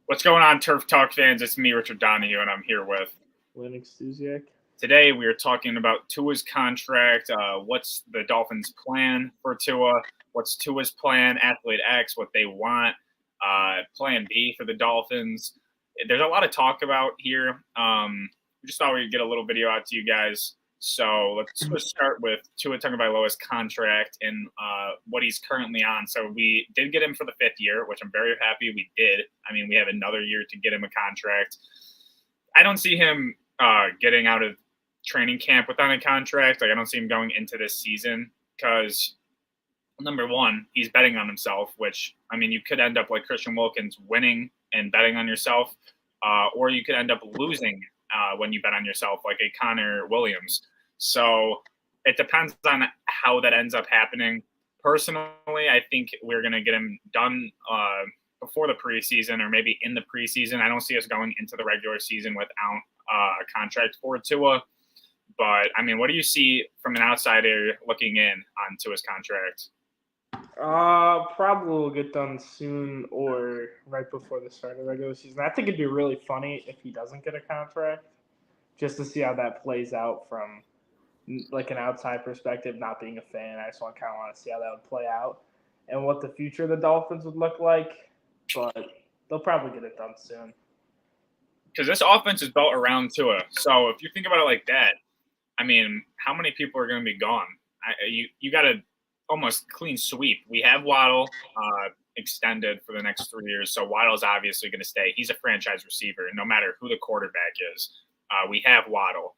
What's going on, Turf Talk fans? It's me, Richard Donahue, and I'm here with Linux Stuziak. Today we are talking about Tua's contract. What's the Dolphins' plan for Tua? What's Tua's plan? Athlete X, what they want. Plan B for the Dolphins. There's a lot of talk about here. We just thought we'd get a little video out to you guys. So let's just start with Tua Tagovailoa's contract and what he's currently on. So we did get him for the 5th year, which I'm very happy we did. I mean, we have another year to get him a contract. I don't see him getting out of training camp without a contract. Like, I don't see him going into this season because, number one, he's betting on himself, which, I mean, you could end up like Christian Wilkins winning and betting on yourself, or you could end up losing when you bet on yourself, like a Connor Williams. So it depends on how that ends up happening. Personally, I think we're going to get him done before the preseason or maybe in the preseason. I don't see us going into the regular season without a contract for Tua. But, I mean, what do you see from an outsider looking in on Tua's contract? Probably will get done soon or right before the start of the regular season. I think it'd be really funny if he doesn't get a contract, just to see how that plays out from like an outside perspective, not being a fan. I just want to see how that would play out and what the future of the Dolphins would look like. But they'll probably get it done soon. Because this offense is built around Tua. So if you think about it like that, I mean, how many people are going to be gone? You got to almost clean sweep. We have Waddle extended for the next 3 years, so Waddle's obviously going to stay. He's a franchise receiver, no matter who the quarterback is. We have Waddle.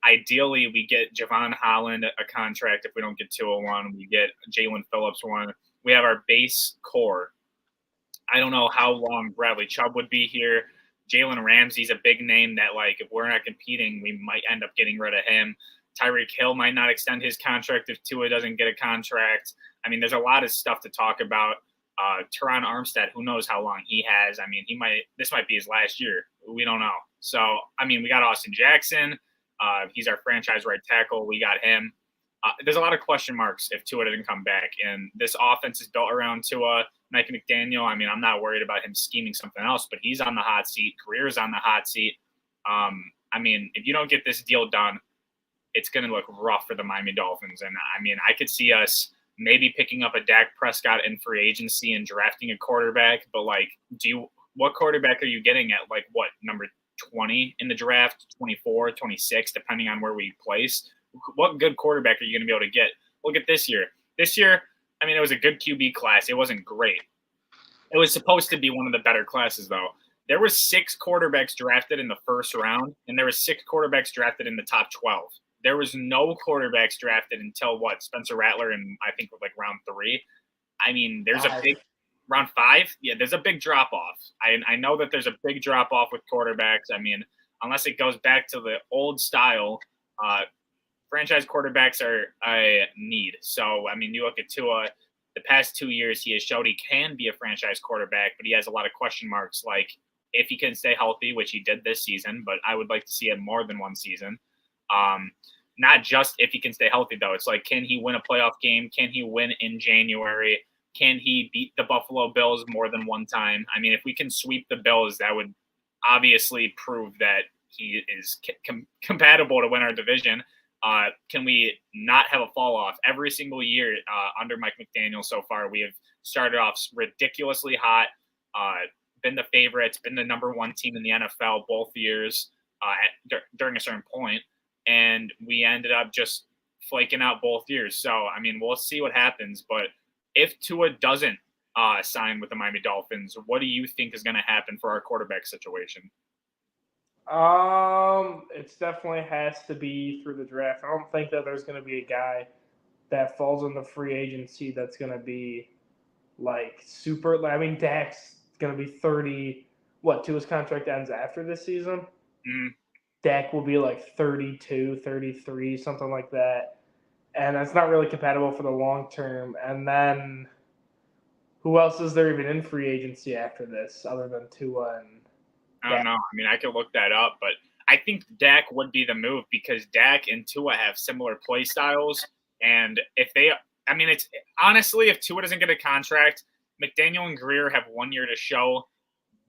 Ideally, we get Javon Holland a contract if we don't get Tua one. We get Jalen Phillips one. We have our base core. I don't know how long Bradley Chubb would be here. Jalen Ramsey's a big name that, like, if we're not competing, we might end up getting rid of him. Tyreek Hill might not extend his contract if Tua doesn't get a contract. I mean, there's a lot of stuff to talk about. Teron Armstead, who knows how long he has. I mean, this might be his last year. We don't know. So, I mean, we got Austin Jackson. He's our franchise right tackle. We got him. There's a lot of question marks if Tua doesn't come back. And this offense is built around Tua. Mike McDaniel, I mean, I'm not worried about him scheming something else, but he's on the hot seat. Greer's on the hot seat. I mean, if you don't get this deal done, it's going to look rough for the Miami Dolphins. And, I mean, I could see us maybe picking up a Dak Prescott in free agency and drafting a quarterback. But, like, what quarterback are you getting at, like, what, number 20 in the draft, 24, 26, depending on where we place? What good quarterback are you going to be able to get? Look at this year. This year, I mean, it was a good QB class. It wasn't great. It was supposed to be one of the better classes, though. There were 6 quarterbacks drafted in the first round, and there were 6 quarterbacks drafted in the top 12. There was no quarterbacks drafted until, Spencer Rattler in, I think, like round 3. I mean, there's a big – round 5? Yeah, there's a big drop-off. I know that there's a big drop-off with quarterbacks. I mean, unless it goes back to the old style, franchise quarterbacks are a need. So, I mean, you look at Tua, the past 2 years, he has showed he can be a franchise quarterback, but he has a lot of question marks, like if he can stay healthy, which he did this season, but I would like to see him more than one season. Not just if he can stay healthy, though. It's like, can he win a playoff game? Can he win in January? Can he beat the Buffalo Bills more than one time? I mean, if we can sweep the Bills, that would obviously prove that he is compatible to win our division. Can we not have a fall off? Every single year under Mike McDaniel so far, we have started off ridiculously hot, been the favorites, been the number 1 team in the NFL both years during a certain point, and we ended up just flaking out both years. So, I mean, we'll see what happens. But if Tua doesn't sign with the Miami Dolphins, what do you think is going to happen for our quarterback situation? It definitely has to be through the draft. I don't think that there's going to be a guy that falls in the free agency that's going to be like super. I mean, Dak's going to be 30. Tua's contract ends after this season? Mm-hmm. Dak will be like 32, 33, something like that. And that's not really compatible for the long term. And then who else is there even in free agency after this other than Tua and I don't know. I mean, I could look that up, but I think Dak would be the move because Dak and Tua have similar play styles. And if Tua doesn't get a contract, McDaniel and Greer have 1 year to show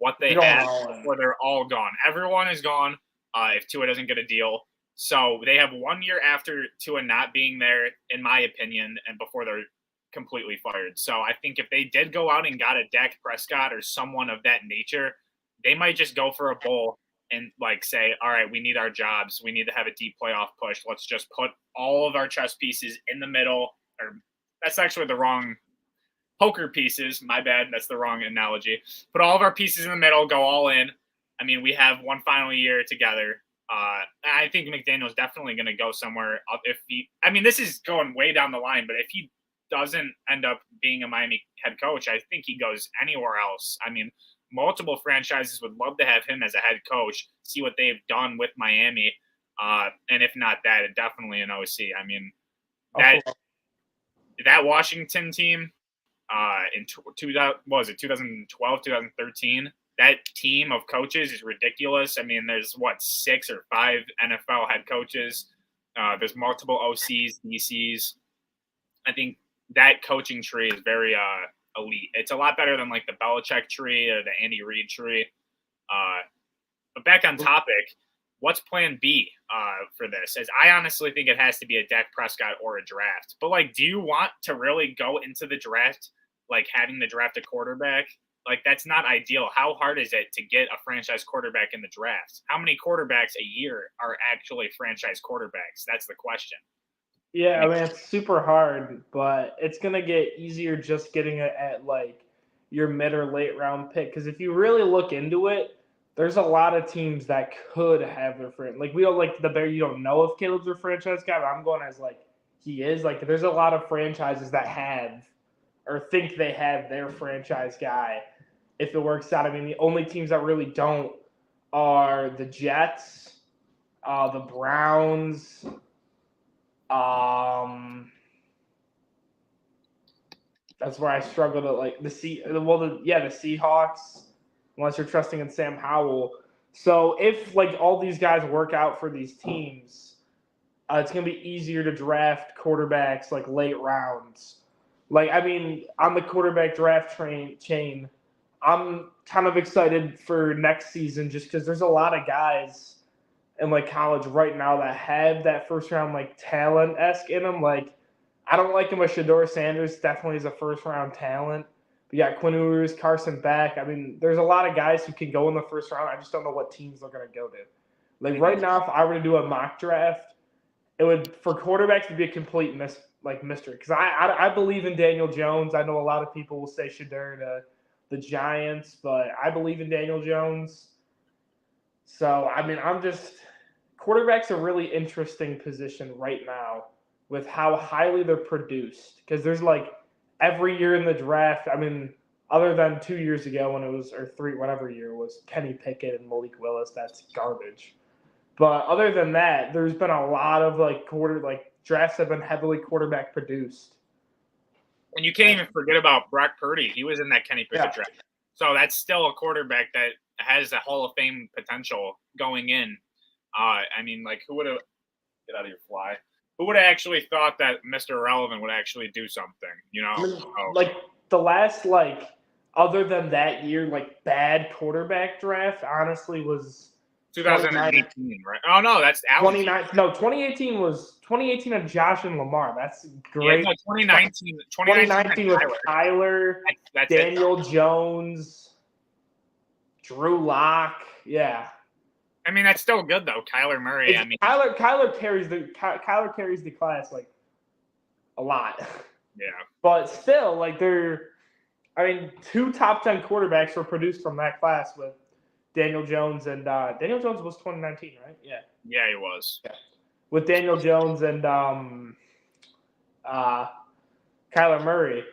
what they have before they're all gone. Everyone is gone if Tua doesn't get a deal. So they have 1 year after Tua not being there, in my opinion, and before they're completely fired. So I think if they did go out and got a Dak Prescott or someone of that nature, they might just go for a bowl and like say, all right, we need our jobs. We need to have a deep playoff push. Let's just put all of our chess pieces in the middle. Or that's actually the wrong poker pieces. My bad. That's the wrong analogy. Put all of our pieces in the middle, go all in. I mean, we have one final year together. I think McDaniel's definitely going to go somewhere. This is going way down the line, but if he doesn't end up being a Miami head coach, I think he goes anywhere else. I mean, multiple franchises would love to have him as a head coach, see what they've done with Miami. And if not that, definitely an OC. I mean, that Washington team in 2012, 2013, that team of coaches is ridiculous. I mean, there's 6 or 5 NFL head coaches. There's multiple OCs, DCs. I think that coaching tree is very elite. It's a lot better than like the Belichick tree or the Andy Reid tree. But back on topic, what's plan B for this? As I honestly think it has to be a Dak Prescott or a draft. But like, do you want to really go into the draft like having to draft a quarterback? Like, that's not ideal. How hard is it to get a franchise quarterback in the draft? How many quarterbacks a year are actually franchise quarterbacks? That's the question. Yeah, I mean, it's super hard, but it's going to get easier just getting it at, like, your mid or late round pick. Because if you really look into it, there's a lot of teams that could have their friend. Like, we don't, like, the Bears, you don't know if Caleb's their franchise guy, but I'm going as, like, he is. Like, there's a lot of franchises that have or think they have their franchise guy if it works out. I mean, the only teams that really don't are the Jets, the Browns, that's where I struggle to like the Seahawks, unless you're trusting in Sam Howell. So if like all these guys work out for these teams, it's gonna be easier to draft quarterbacks like late rounds. Like, I mean, on the quarterback draft chain, I'm kind of excited for next season just because there's a lot of guys in like college right now that have that first round like talent-esque in them. Like, I don't like him with Shedeur Sanders. Definitely is a first round talent. But you got Quinn Ewers, Carson Beck. I mean, there's a lot of guys who can go in the first round. I just don't know what teams they're going to go to. Like right now, if I were to do a mock draft, it would for quarterbacks to be a complete mystery. Because I believe in Daniel Jones. I know a lot of people will say Shedeur to the Giants, but I believe in Daniel Jones. So, I mean, quarterback's a really interesting position right now with how highly they're produced. Because there's like every year in the draft, I mean, other than 2 years ago when it was, or 3, whatever year it was, Kenny Pickett and Malik Willis, that's garbage. But other than that, there's been a lot of drafts have been heavily quarterback produced. And you can't even forget about Brock Purdy. He was in that Kenny Pickett draft. So that's still a quarterback that has a Hall of Fame potential going in. I mean, like, who would have – get out of your fly. Who would have actually thought that Mr. Irrelevant would actually do something, you know? I mean, like, the last, like, other than that year, like, bad quarterback draft, honestly, was – 2018, right? Oh, no, that's Allen. 2018 of Josh and Lamar. That's great. Yeah, no, 2019 was Kyler, that's Daniel Jones, Drew Lock. Yeah. I mean, that's still good though. Kyler Murray. Kyler carries the class like a lot. Yeah. But still, like 2 top 10 quarterbacks were produced from that class with Daniel Jones and Daniel Jones was 2019, right? Yeah. Yeah, he was. Yeah. With Daniel Jones and Kyler Murray.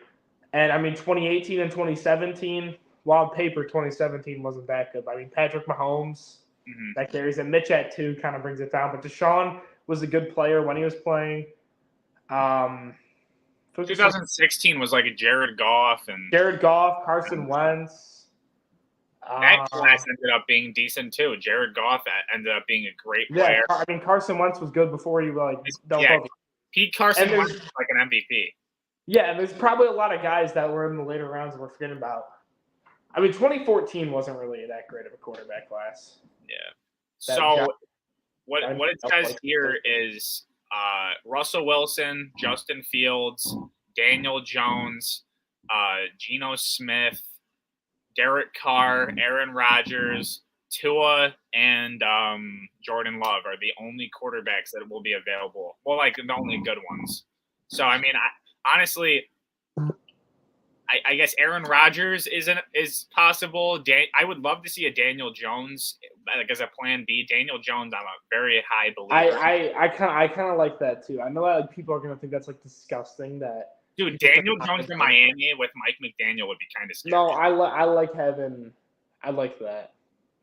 And I mean 2018 and 2017, while on paper 2017 wasn't that good. But, I mean Patrick Mahomes that carries, and Mitch at 2 kind of brings it down. But Deshaun was a good player when he was playing. 2016 was like a Jared Goff, Carson Wentz. That class ended up being decent too. Jared Goff ended up being a great player. Yeah, I mean Carson Wentz was good before he Pete Carson Wentz was like an MVP. Yeah, and there's probably a lot of guys that were in the later rounds we're forgetting about. I mean, 2014 wasn't really that great of a quarterback class. Yeah. That So Josh what Allen it says like here is Russell Wilson, Justin Fields, Daniel Jones, Geno Smith, Derek Carr, Aaron Rodgers, Tua, and Jordan Love are the only quarterbacks that will be available. Well, like the only good ones. So I mean, honestly, I guess Aaron Rodgers is possible. I would love to see a Daniel Jones like as a plan B. Daniel Jones, I'm a very high believer. I kind of like that too. I know that like people are gonna think that's like disgusting. That Dude, Daniel Jones to Miami with Mike McDaniel would be kind of scary. No, I like that.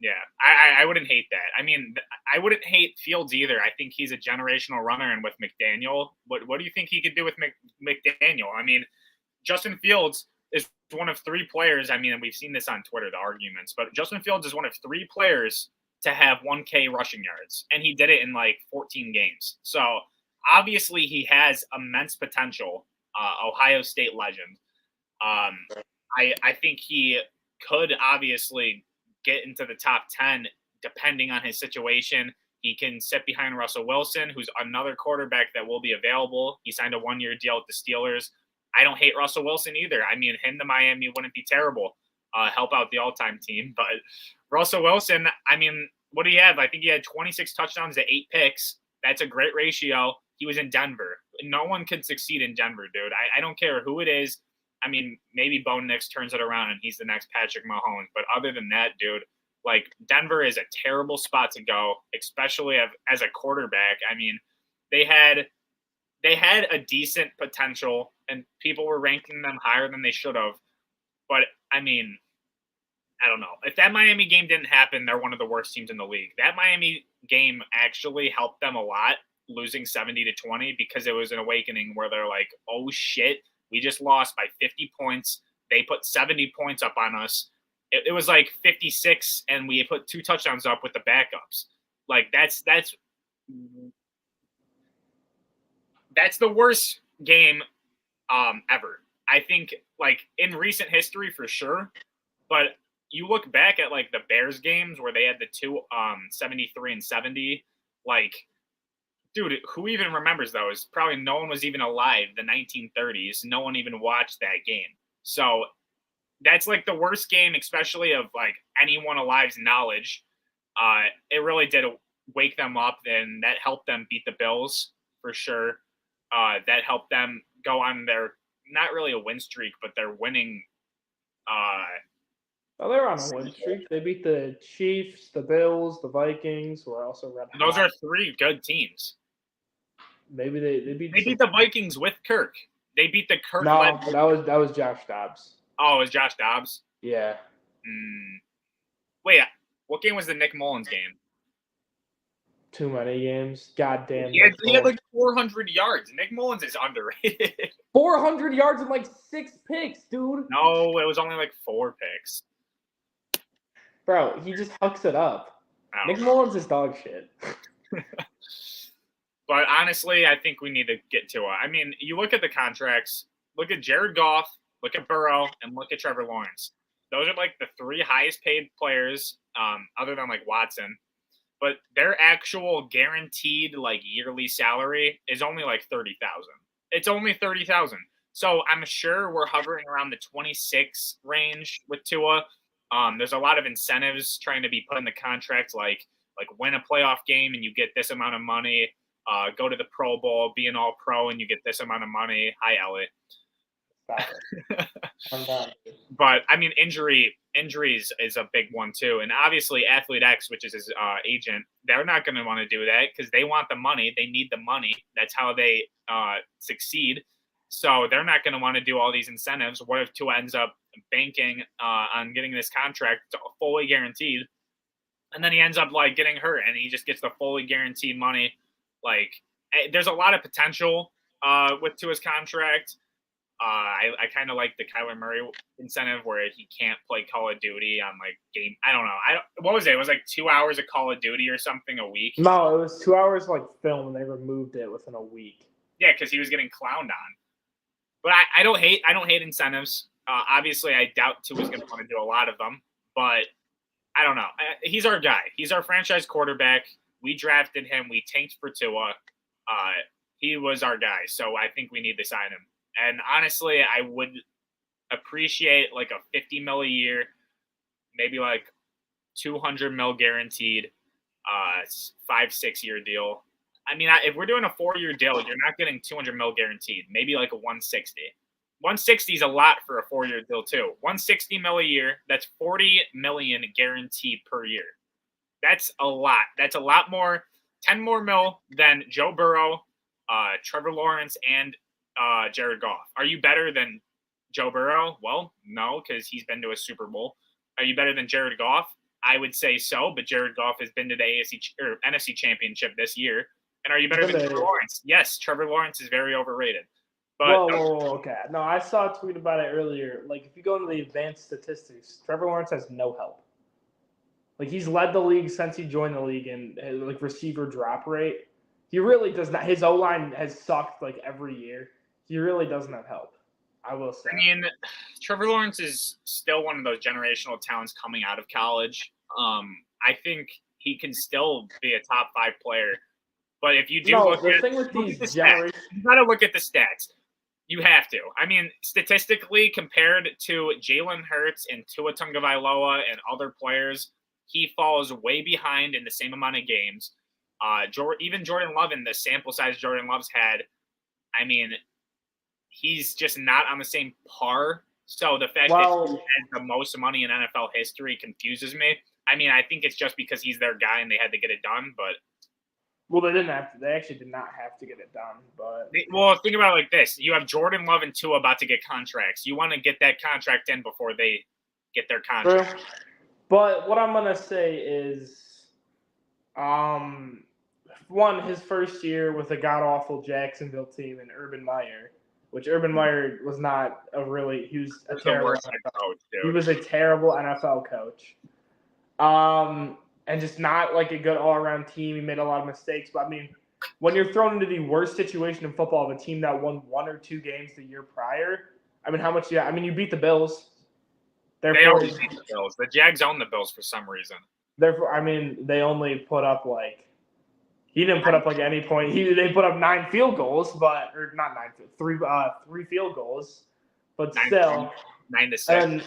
Yeah, I wouldn't hate that. I mean, I wouldn't hate Fields either. I think he's a generational runner, and with McDaniel, what do you think he could do with McDaniel? I mean, Justin Fields is one of 3 players. I mean, we've seen this on Twitter, the arguments, but Justin Fields is one of 3 players to have 1K rushing yards, and he did it in like 14 games. So obviously, he has immense potential. Ohio State legend. I think he could obviously get into the top 10 depending on his situation. He can sit behind Russell Wilson, who's another quarterback that will be available. He signed a 1-year deal with the Steelers. I don't hate Russell Wilson either. I mean, him to Miami wouldn't be terrible. Help out the all-time team. But Russell Wilson, I mean, what do you have? I think he had 26 touchdowns to 8 picks. That's a great ratio. He was in Denver. No one can succeed in Denver, dude. I don't care who it is. I mean, maybe Bo Nix turns it around and he's the next Patrick Mahomes. But other than that, dude, like Denver is a terrible spot to go, especially as a quarterback. I mean, they had a decent potential and people were ranking them higher than they should have. But I mean, I don't know. If that Miami game didn't happen, they're one of the worst teams in the league. That Miami game actually helped them a lot, losing 70-20, because it was an awakening where they're like, oh shit, we just lost by 50 points. They put 70 points up on us. It was like 56, and we put 2 touchdowns up with the backups. Like that's the worst game ever. I think like in recent history for sure. But you look back at like the Bears games where they had the 2 73 and 70, like dude, who even remembers those? Probably no one was even alive. The 1930s, no one even watched that game. So that's like the worst game, especially of like anyone alive's knowledge. It really did wake them up, and that helped them beat the Bills for sure. That helped them go on their not really a win streak, but they're winning. They're on a win streak. They beat the Chiefs, the Bills, the Vikings, who are also red hot. Those are 3 good teams. Maybe they beat the Vikings with Kirk. They beat the Kirk. No, that was Josh Dobbs. Oh, it was Josh Dobbs? Yeah. Wait, what game was the Nick Mullins game? Too many games. Goddamn. He had like 400 yards. Nick Mullins is underrated. 400 yards and like 6 picks, dude. No, it was only like 4 picks. Bro, he just hucks it up. Nick Mullins is dog shit. But honestly, I think we need to get to it. I mean, you look at the contracts, look at Jared Goff, look at Burrow, and look at Trevor Lawrence. Those are like the 3 highest paid players, other than like Watson. But their actual guaranteed like yearly salary is only like 30,000. It's only 30,000. So I'm sure we're hovering around the 26 range with Tua. There's a lot of incentives trying to be put in the contract, like win a playoff game and you get this amount of money. Go to the Pro Bowl, be an All-Pro, and you get this amount of money. Hi, Elliot. I'm done. But I mean, injuries is a big one too, and obviously Athlete X, which is his agent, they're not going to want to do that because they want the money. They need the money. That's how they succeed. So they're not going to want to do all these incentives. What if Tua ends up banking on getting this contract fully guaranteed, and then he ends up like getting hurt, and he just gets the fully guaranteed money? Like, there's a lot of potential with Tua's contract. I kind of like the Kyler Murray incentive where he can't play Call of Duty on like game. I don't know. What was it? It was like 2 hours of Call of Duty or something a week. No, it was 2 hours like film, and they removed it within a week. Yeah, because he was getting clowned on. But I don't hate incentives. Obviously, I doubt Tua's going to want to do a lot of them, but I don't know. He's our guy. He's our franchise quarterback. We drafted him. We tanked for Tua. He was our guy, so I think we need to sign him. And honestly, I would appreciate like a 50 mil a year, maybe like 200 mil guaranteed, 5-6 year deal. I mean, if we're doing a 4-year deal, you're not getting 200 mil guaranteed. Maybe like a 160. 160 is a lot for a 4-year deal too. 160 mil a year. That's 40 million guaranteed per year. That's a lot. That's a lot more. 10 more mil than Joe Burrow, Trevor Lawrence, and Jared Goff. Are you better than Joe Burrow? Well, no, because he's been to a Super Bowl. Are you better than Jared Goff? I would say so, but Jared Goff has been to the NFC Championship this year. And are you better than Trevor Lawrence? Yes, Trevor Lawrence is very overrated. But whoa, okay. No, I saw a tweet about it earlier. Like, if you go into the advanced statistics, Trevor Lawrence has no help. Like, he's led the league since he joined the league in like receiver drop rate. He really does not. His O-line has sucked like every year. He really doesn't have help, I will say. I mean, Trevor Lawrence is still one of those generational talents coming out of college. I think he can still be a top 5 player. But if you do look at the stats, you got to look at the stats. You have to. I mean, statistically, compared to Jalen Hurts and Tua Tagovailoa and other players, he falls way behind in the same amount of games. Even Jordan Love, in the sample size Jordan Love's had, I mean, he's just not on the same par. So the fact that he has the most money in NFL history confuses me. I mean, I think it's just because he's their guy and they had to get it done, but they didn't have to. They actually did not have to get it done. But think about it like this: you have Jordan Love and Tua about to get contracts. You want to get that contract in before they get their contract. True. But what I'm gonna say is, one, his first year with a god awful Jacksonville team and Urban Meyer, which Urban Meyer was not a really. He was a terrible NFL coach. He was a terrible NFL coach. And just not like a good all-around team. He made a lot of mistakes. But, I mean, when you're thrown into the worst situation in football of a team that won 1 or 2 games the year prior, I mean, how much you – I mean, you beat the Bills. They always beat the Bills. The Jags own the Bills for some reason. Therefore, I mean, they only put up like – he didn't put up like any point. They put up 9 field goals, but – or not 9 – 3 field goals. But still – 9 to 6.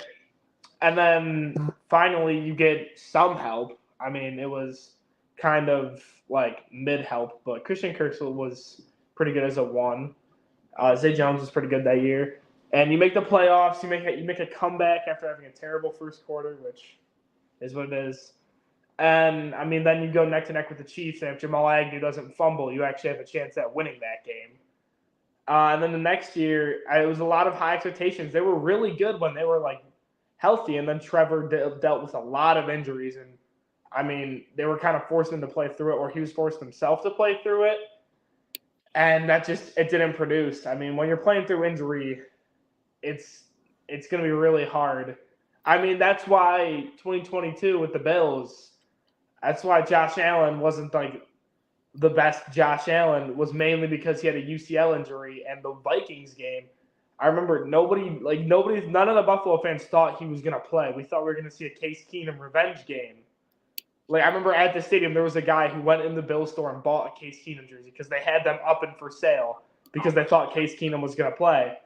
And then finally you get some help. I mean, it was kind of like mid-help, but Christian Kirk was pretty good as a 1. Zay Jones was pretty good that year. And you make the playoffs. You make a comeback after having a terrible first quarter, which is what it is. And, I mean, then you go neck to neck with the Chiefs, and if Jamal Agnew doesn't fumble, you actually have a chance at winning that game. And then the next year, it was a lot of high expectations. They were really good when they were, like, healthy, and then Trevor dealt with a lot of injuries, and I mean, they were kind of forcing him to play through it, or he was forcing himself to play through it. And it didn't produce. I mean, when you're playing through injury, it's going to be really hard. I mean, that's why 2022 with the Bills, that's why Josh Allen wasn't like the best Josh Allen, was mainly because he had a UCL injury. And the Vikings game, I remember none of the Buffalo fans thought he was going to play. We thought we were going to see a Case Keenum revenge game. Like, I remember at the stadium, there was a guy who went in the Bills store and bought a Case Keenum jersey because they had them up and for sale because they thought Case Keenum was going to play.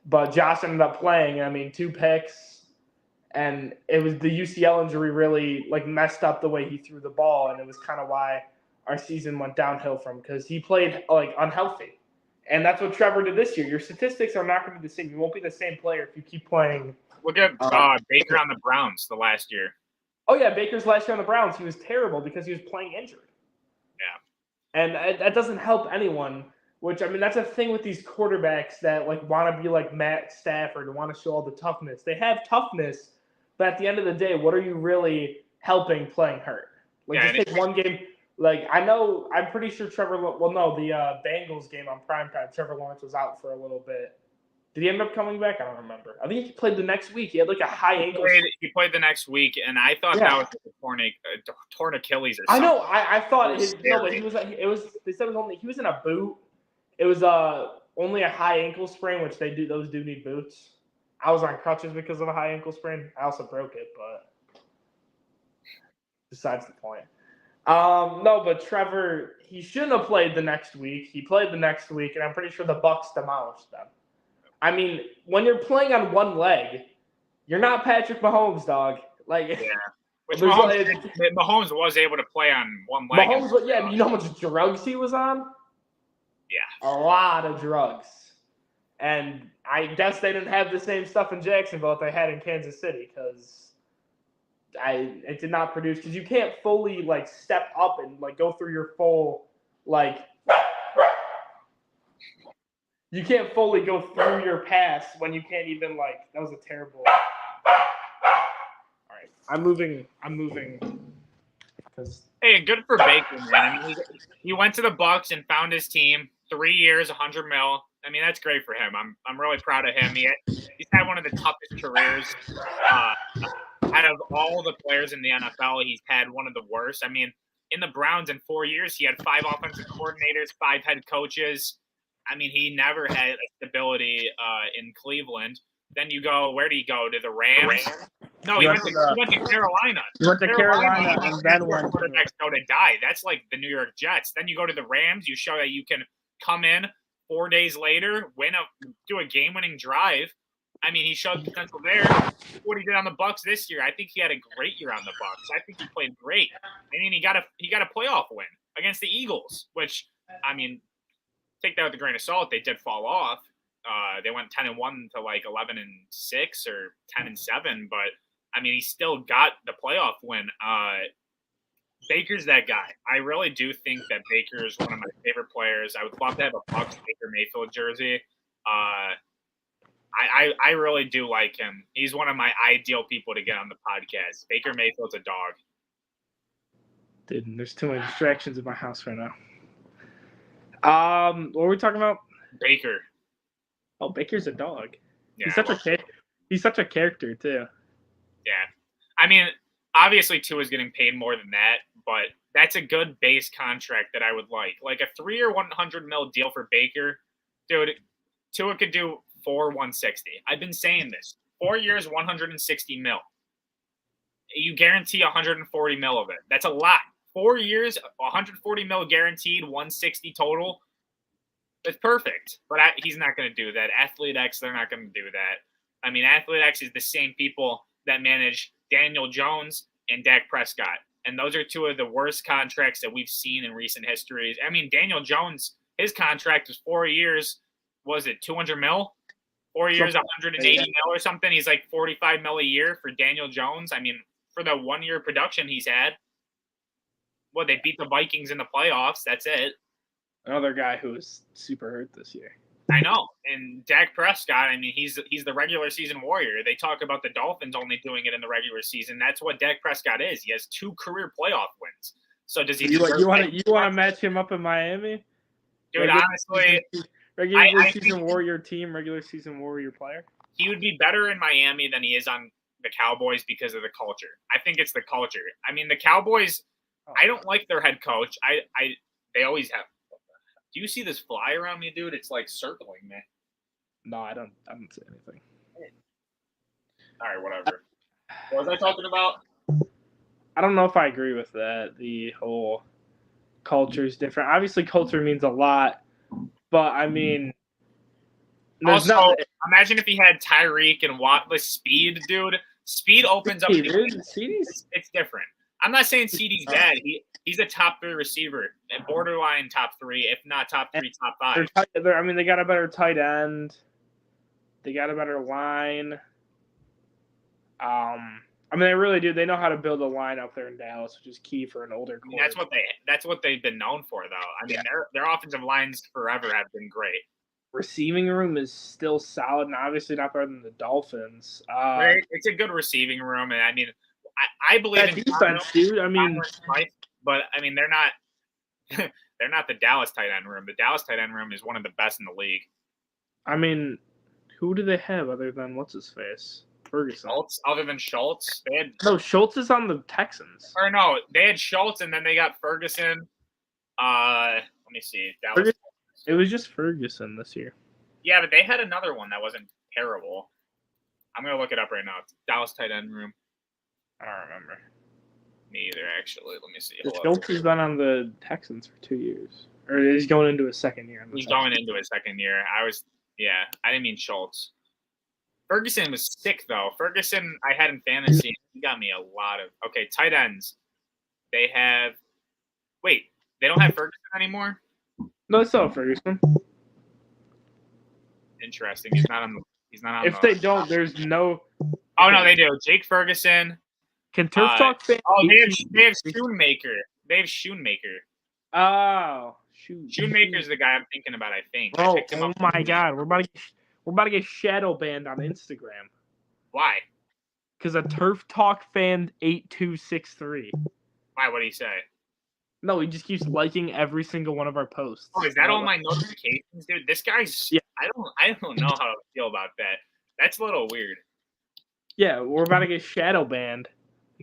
But Josh ended up playing. I mean, 2 picks, and it was the UCL injury really, like, messed up the way he threw the ball, and it was kind of why our season went downhill from him because he played, like, unhealthy. And that's what Trevor did this year. Your statistics are not going to be the same. You won't be the same player if you keep playing. Look at Baker on the Browns the last year. Oh, yeah, Baker's last year on the Browns, he was terrible because he was playing injured. Yeah. And that doesn't help anyone, which, I mean, that's a thing with these quarterbacks that, like, want to be like Matt Stafford and want to show all the toughness. They have toughness, but at the end of the day, what are you really helping playing hurt? Like, just take one game. Like, I'm pretty sure the Bengals game on primetime, Trevor Lawrence was out for a little bit. Did he end up coming back? I don't remember. I think he played the next week. He had like a high ankle. He played the next week, and I thought that was a torn Achilles or something. I know. I thought but he was. It was. They said he was in a boot. It was only a high ankle sprain, which those do need boots. I was on crutches because of a high ankle sprain. I also broke it, but besides the point. No, but Trevor, he shouldn't have played the next week. He played the next week, and I'm pretty sure the Bucs demolished them. I mean, when you're playing on one leg, you're not Patrick Mahomes, dog. Like, Yeah. Which there's Mahomes was able to play on one leg. Mahomes, yeah, you know how much drugs he was on? Yeah. A lot of drugs. And I guess they didn't have the same stuff in Jacksonville that they had in Kansas City because it did not produce, because you can't fully like step up and like go through your full like you can't fully go through your pass when you can't even like that was a terrible. All right, I'm moving because Hey, good for Baker, man. I mean, he went to the Bucs and found his team. 3 years, $100 million. I mean, that's great for him. I'm really proud of him. He's had one of the toughest careers. Out of all the players in the NFL, he's had one of the worst. I mean, in the Browns in 4 years, he had 5 offensive coordinators, 5 head coaches. I mean, he never had stability in Cleveland. Then you go, where did he go? To the Rams? No, he went to Carolina. He went to Carolina and then went to quarterbacks go to die. That's like the New York Jets. Then you go to the Rams. You show that you can come in 4 days later, do a game-winning drive. I mean, he showed potential there. What he did on the Bucs this year, I think he had a great year on the Bucs. I think he played great. I mean, he got a playoff win against the Eagles, which, I mean, take that with a grain of salt. They did fall off. They went 10-1 to like 11-6 or 10-7, but I mean, he still got the playoff win. Baker's that guy. I really do think that Baker is one of my favorite players. I would love to have a Bucs Baker Mayfield jersey. I really do like him. He's one of my ideal people to get on the podcast. Baker Mayfield's a dog. Dude, there's too many distractions in my house right now. What were we talking about? Baker. Oh, Baker's a dog. Yeah, he's such a character too. Yeah. I mean, obviously Tua's getting paid more than that, but that's a good base contract that I would like. Like a 3-year $100 million deal for Baker. Dude, Tua could do 160. I've been saying this. 4 years, $160 million. You guarantee $140 million of it. That's a lot. 4 years, $140 million guaranteed, $160 total. It's perfect. But he's not going to do that. Athlete X, they're not going to do that. I mean, Athlete X is the same people that manage Daniel Jones and Dak Prescott. And those are two of the worst contracts that we've seen in recent histories. I mean, Daniel Jones, his contract was 4 years. Was it $200 million? 4 years, $180 million or something. He's like $45 million a year for Daniel Jones. I mean, for the 1 year production he's had, they beat the Vikings in the playoffs. That's it. Another guy who was super hurt this year. I know. And Dak Prescott, I mean, he's the regular season warrior. They talk about the Dolphins only doing it in the regular season. That's what Dak Prescott is. He has 2 career playoff wins. So does he? You want to match him up in Miami? Dude, honestly, regular season warrior team, regular season warrior player. He would be better in Miami than he is on the Cowboys because of the culture. I think it's the culture. I mean, the Cowboys. I don't like their head coach. They always have. Do you see this fly around me, dude? It's like circling me. No, I don't see anything. All right, whatever. What was I talking about? I don't know if I agree with that. The whole culture is different. Obviously, culture means a lot, but I mean, also, imagine if he had Tyreek and Watt with speed, dude. Speed opens up. It's different. I'm not saying CD's bad. He's a top 3 receiver, borderline top 3, if not top 3, top 5. I mean, they got a better tight end. They got a better line. I mean, they really do. They know how to build a line up there in Dallas, which is key for an older quarterback. That's what they've been known for, though. I mean, their offensive lines forever have been great. Receiving room is still solid, and obviously not better than the Dolphins. It's a good receiving room, and I mean, I believe in defense, dude. I mean, but I mean, they're not they're not the Dallas tight end room. The Dallas tight end room is one of the best in the league. I mean, who do they have other than what's his face? Ferguson. Other than Schultz, they had Schultz is on the Texans. Or no, they had Schultz and then they got Ferguson. Let me see. It was just Ferguson this year. Yeah, but they had another one that wasn't terrible. I'm gonna look it up right now. It's Dallas tight end room. I don't remember. Me either, actually. Let me see. Schultz has been on the Texans for 2 years, or he's going into his second year. He's going into his second year. I didn't mean Schultz. Ferguson was sick though. Ferguson, I had in fantasy. He got me a lot of. Okay, tight ends. They have. Wait, they don't have Ferguson anymore. No, it's still Ferguson. Interesting. He's not on. If they don't, there's no. Oh no, they do. Jake Ferguson. Can Turf Talk fan? Oh, they have Schoonmaker. They have Schoonmaker. Oh, shoot. Schoonmaker's the guy I'm thinking about. I think. Bro, oh my God, we're about to get shadow banned on Instagram. Why? Because a Turf Talk fan 8263. Why? What did he say? No, he just keeps liking every single one of our posts. Oh, is that all my notifications, dude? This guy's. Yeah. I don't know how to feel about that. That's a little weird. Yeah, we're about to get shadow banned.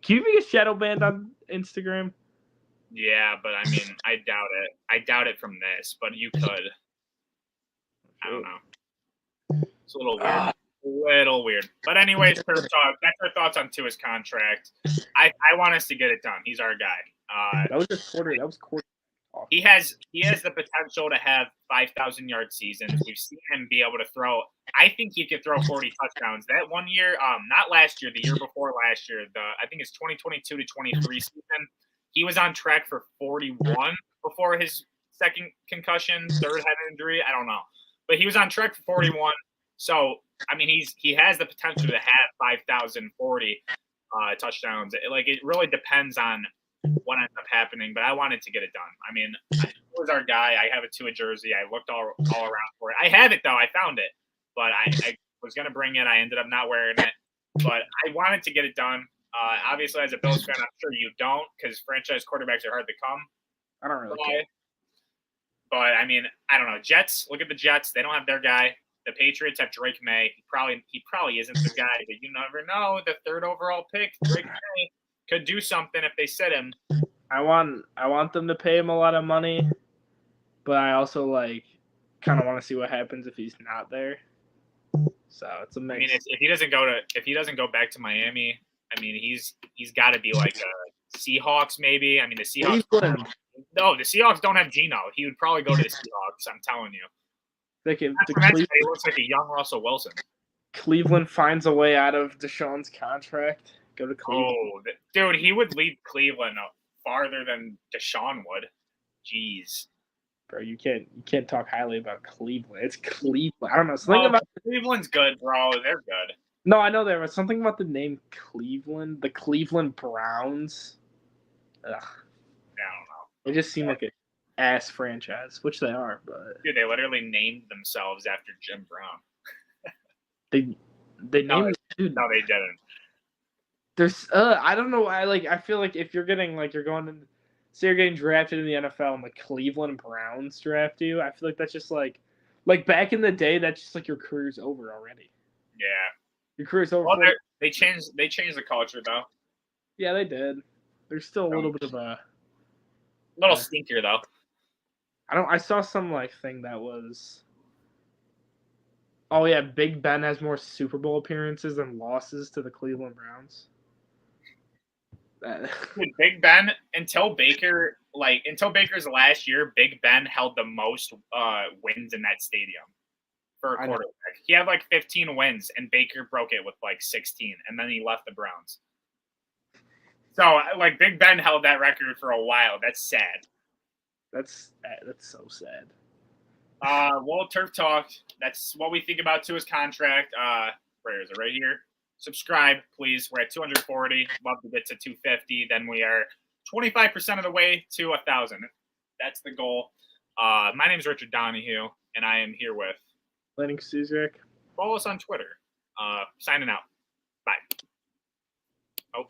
Can you get shadow banned on Instagram? Yeah, but I mean, I doubt it. I doubt it from this, but you could. I don't know. It's a little weird. But anyways, Turf Talk, that's our thoughts on Tua's contract. I want us to get it done. He's our guy. That was just quarter. That was quarter. He has the potential to have 5,000-yard seasons. We've seen him be able to throw. I think he could throw 40 touchdowns. That 1 year, not last year, the year before last year, I think it's 2022 to 23 season. He was on track for 41 before his second concussion, third head injury. I don't know, but he was on track for 41. So I mean, he has the potential to have 5,040 touchdowns. It really depends on what ends up happening, but I wanted to get it done. I mean, he was our guy. I have a Tua jersey. I looked all around for it. I have it though. I found it, but I was gonna bring it. I ended up not wearing it, but I wanted to get it done. Obviously, as a Bills fan, I'm sure you don't, because franchise quarterbacks are hard to come. I don't really care. But I mean, I don't know. Jets. Look at the Jets. They don't have their guy. The Patriots have Drake May. He probably isn't the guy, but you never know. The third overall pick, Drake May, could do something if they sit him. I want them to pay him a lot of money, but I also kind of want to see what happens if he's not there. So it's a mix. I mean, if he doesn't go back to Miami, I mean, he's got to be like a Seahawks maybe. I mean, the Seahawks. No, the Seahawks don't have Geno. He would probably go to the Seahawks. I'm telling you. He looks like a young Russell Wilson. Cleveland finds a way out of Deshaun's contract. Go to Cleveland. Oh, dude, he would lead Cleveland farther than Deshaun would. Jeez. Bro, you can't talk highly about Cleveland. It's Cleveland. I don't know. Something about Cleveland's good, bro. They're good. No, I know there was something about the name Cleveland. The Cleveland Browns. Ugh. I don't know. They just seem like an ass franchise, which they are, but dude, they literally named themselves after Jim Brown. they named dude. No, they didn't. There's I don't know. I feel like if you're getting you're getting drafted in the NFL and the Cleveland Browns draft you, I feel like that's just like back in the day, that's just like your career's over already. Yeah. Your career's over. Well, they changed the culture though. Yeah, they did. There's still a little bit of a little stinker though. I saw some thing that was. Oh yeah, Big Ben has more Super Bowl appearances than losses to the Cleveland Browns. Dude, Big Ben until Baker's last year, Big Ben held the most wins in that stadium for a quarterback. He had 15 wins, and Baker broke it with 16, and then he left the Browns. So Big Ben held that record for a while. That's sad. That's so sad. Well, Turf Talk. That's what we think about Tua's contract. Where is it? Right here. Subscribe, please. We're at 240. Love to get to 250. Then we are 25% of the way to 1,000. That's the goal. My name is Richard Donahue, and I am here with Landon Suzak. Follow us on Twitter. Signing out. Bye. Oh.